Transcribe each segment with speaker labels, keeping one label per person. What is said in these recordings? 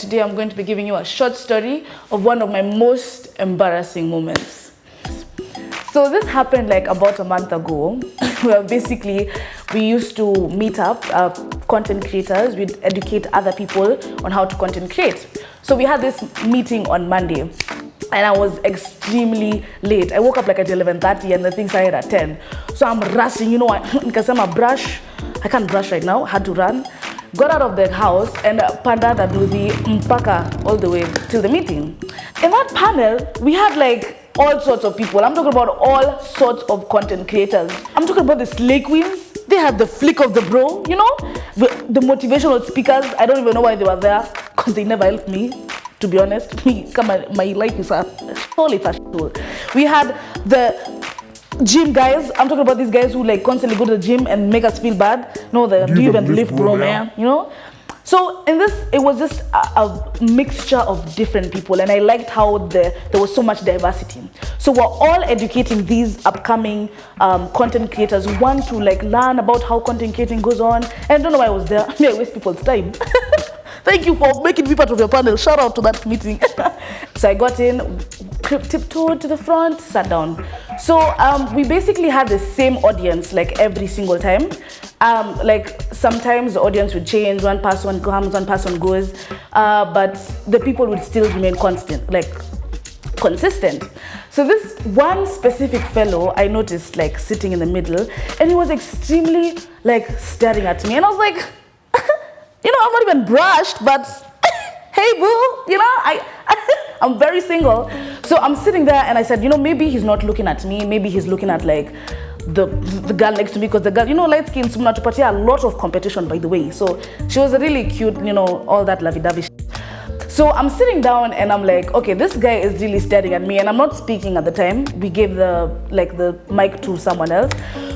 Speaker 1: today I'm going to be giving you a short story of one of my most embarrassing moments. So this happened like about a month ago, where basically we used to meet up, content creators, we'd educate other people on how to content create. So we had this meeting on Monday, and I was extremely late. I woke up like at 11:30 and the thing started at 10. So I'm rushing, because I'm a brush. I can't brush right now, had to run. Got out of the house and panda do the mpaka all the way till the meeting. In that panel, we had like all sorts of people. I'm talking about all sorts of content creators. I'm talking about the slay queens. They had the flick of the bro, the motivational speakers. I don't even know why they were there, because they never helped me, to be honest. My life is a shithole. We had the gym guys. I'm talking about these guys who like constantly go to the gym and make us feel bad. No, do you even lift, bro, man? So in this, it was just a mixture of different people, and I liked how there was so much diversity. So we're all educating these upcoming content creators who want to like learn about how content creating goes on. And I don't know why I was there. I waste people's time. Thank you for making me part of your panel. Shout out to that meeting. So I got in, tiptoed to the front, sat down. So we basically had the same audience like every single time. Like sometimes the audience would change, one person comes, one person goes, but the people would still remain consistent. So this one specific fellow I noticed like sitting in the middle, and he was extremely like staring at me, and I was like, I'm not even brushed, but hey boo, I'm very single. So I'm sitting there and I said, maybe he's not looking at me, maybe he's looking at like the girl next to me, because the girl, light skin, a lot of competition, by the way. So she was really cute, all that lovey-dovey shit. So I'm sitting down and I'm like, okay, this guy is really staring at me, and I'm not speaking at the time. We gave the mic to someone else.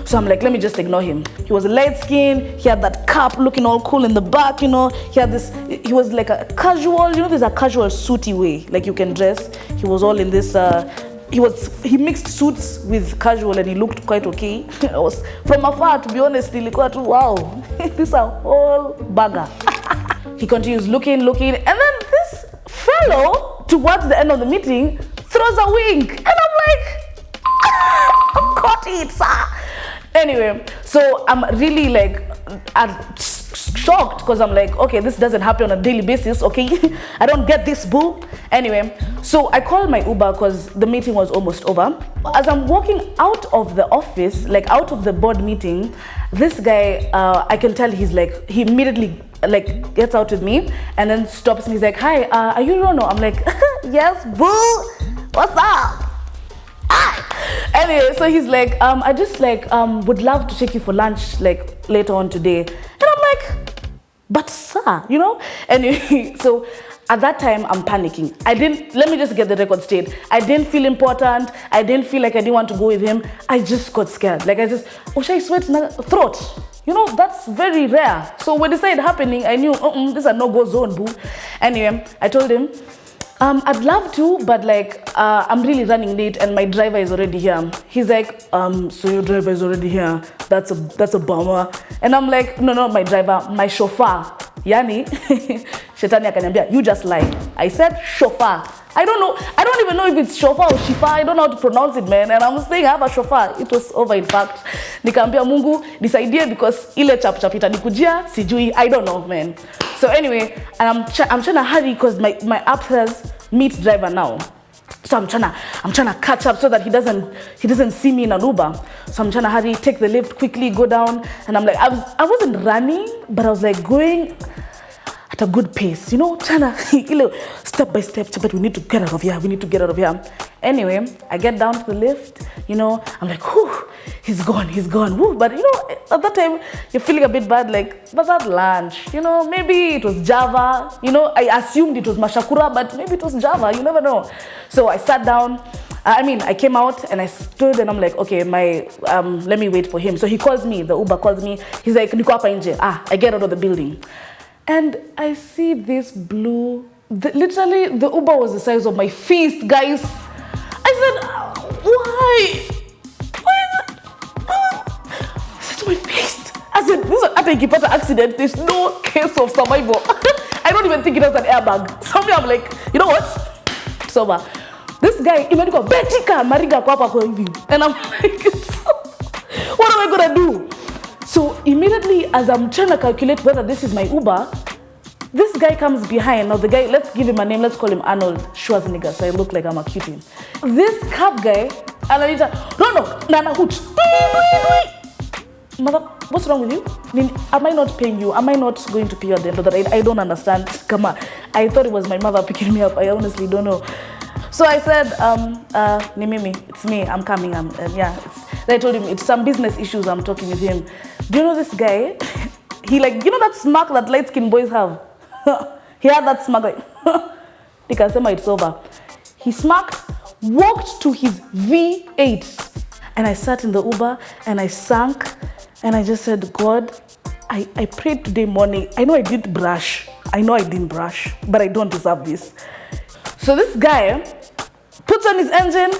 Speaker 1: So I'm like, let me just ignore him. He was light skinned, he had that cap looking all cool in the back, he was like a casual, there's a casual suity way, like you can dress. He was all in this, he mixed suits with casual, and he looked quite okay. I was, from afar, to be honest, wow, this is a whole bagger. He continues looking, and then this fellow, towards the end of the meeting, throws a wink, and I'm like, I've caught it, sir. Anyway, so I'm really like shocked, because I'm like, okay, this doesn't happen on a daily basis, okay? I don't get this, boo. Anyway, so I called my Uber because the meeting was almost over. As I'm walking out of the office, like out of the board meeting, this guy, I can tell he immediately like gets out with me and then stops me. He's like, hi, are you Rono? I'm like, yes, boo, what's up? Anyway, so he's like, I just would love to take you for lunch like later on today. And I'm like, but sir, Anyway, so at that time I'm panicking. Let me just get the record straight. I didn't feel important. I didn't feel like I didn't want to go with him. I just got scared. Like I sweat in the throat. That's very rare. So when it started happening, I knew, this is a no-go zone, boo. Anyway, I told him, I'd love to, but I'm really running late and my driver is already here. He's like, so your driver is already here. That's a bummer. And I'm like, no, not my driver, my chauffeur. Yani, Shetani akaniambia, you just lie. I said chauffeur. I don't even know if it's chauffeur or shifa. I don't know how to pronounce it, man. And I'm saying I have a chauffeur. It was over, in fact. Nikaambia Mungu, this idea because ile chap itanikujia, sijui. I don't know, man. So anyway, and I'm trying to hurry because my app says meet driver now. So I'm trying to catch up so that he doesn't see me in an Uber. So I'm trying to hurry, take the lift quickly, go down, and I'm like, I wasn't running, but I was like going at a good pace, trying to step by step, but we need to get out of here. Anyway, I get down to the lift, I'm like, whew, he's gone, whew. But at that time, you're feeling a bit bad, like, but that lunch, maybe it was Java, I assumed it was Mashakura, but maybe it was Java, you never know. So I sat down, I came out and I stood and I'm like, okay, let me wait for him. So he calls me, the Uber calls me, he's like, niko hapa nje. I get out of the building. And I see this blue, literally the Uber was the size of my fist, guys. I said, why? I said to my fist, I said, this is an accident, there's no case of survival. I don't even think it has an airbag. So I'm like, you know what? It's over. This guy, imeandikwa Betika Mariga kwa hapa kwa hivi. And I'm like, what am I gonna do? So immediately as I'm trying to calculate whether this is my Uber, this guy comes behind. Now the guy, let's give him a name, let's call him Arnold Schwarzenegger, so I look like I'm a cutie. This cab guy, Anita, no, Nana Hoot. Mother, what's wrong with you? Am I not paying you? Am I not going to pay you at the end of the day? I don't understand. Come on. I thought it was my mother picking me up. I honestly don't know. So I said, Nimimi, it's me, I'm coming. I told him it's some business issues, I'm talking with him. Do you know this guy? He like, you know that smirk that light-skinned boys have? He had that smirk like, Nikasema it's over. He smirked, walked to his V8. And I sat in the Uber and I sank and I just said, God, I prayed today morning. I know I didn't brush. But I don't deserve this. So this guy puts on his engine,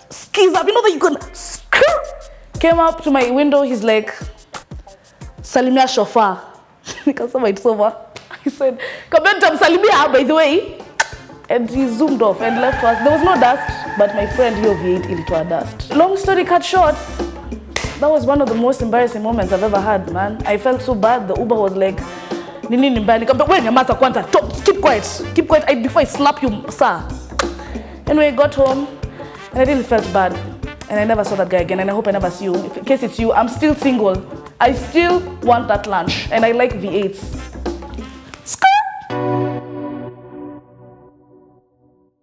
Speaker 1: skis up. You know that you can came up to my window. He's like, Salimia chauffeur. Because it's over. He said, Kabentam Salimia, by the way. And he zoomed off and left us. There was no dust, but my friend here V8 into a dust. Long story cut short, that was one of the most embarrassing moments I've ever had, man. I felt so bad. The Uber was like, Nini Nimbani, when your master Kwanta, keep quiet before I slap you, sir. Anyway, I got home and I really felt bad. And I never saw that guy again, and I hope I never see you. In case it's you, I'm still single. I still want that lunch, and I like V8s.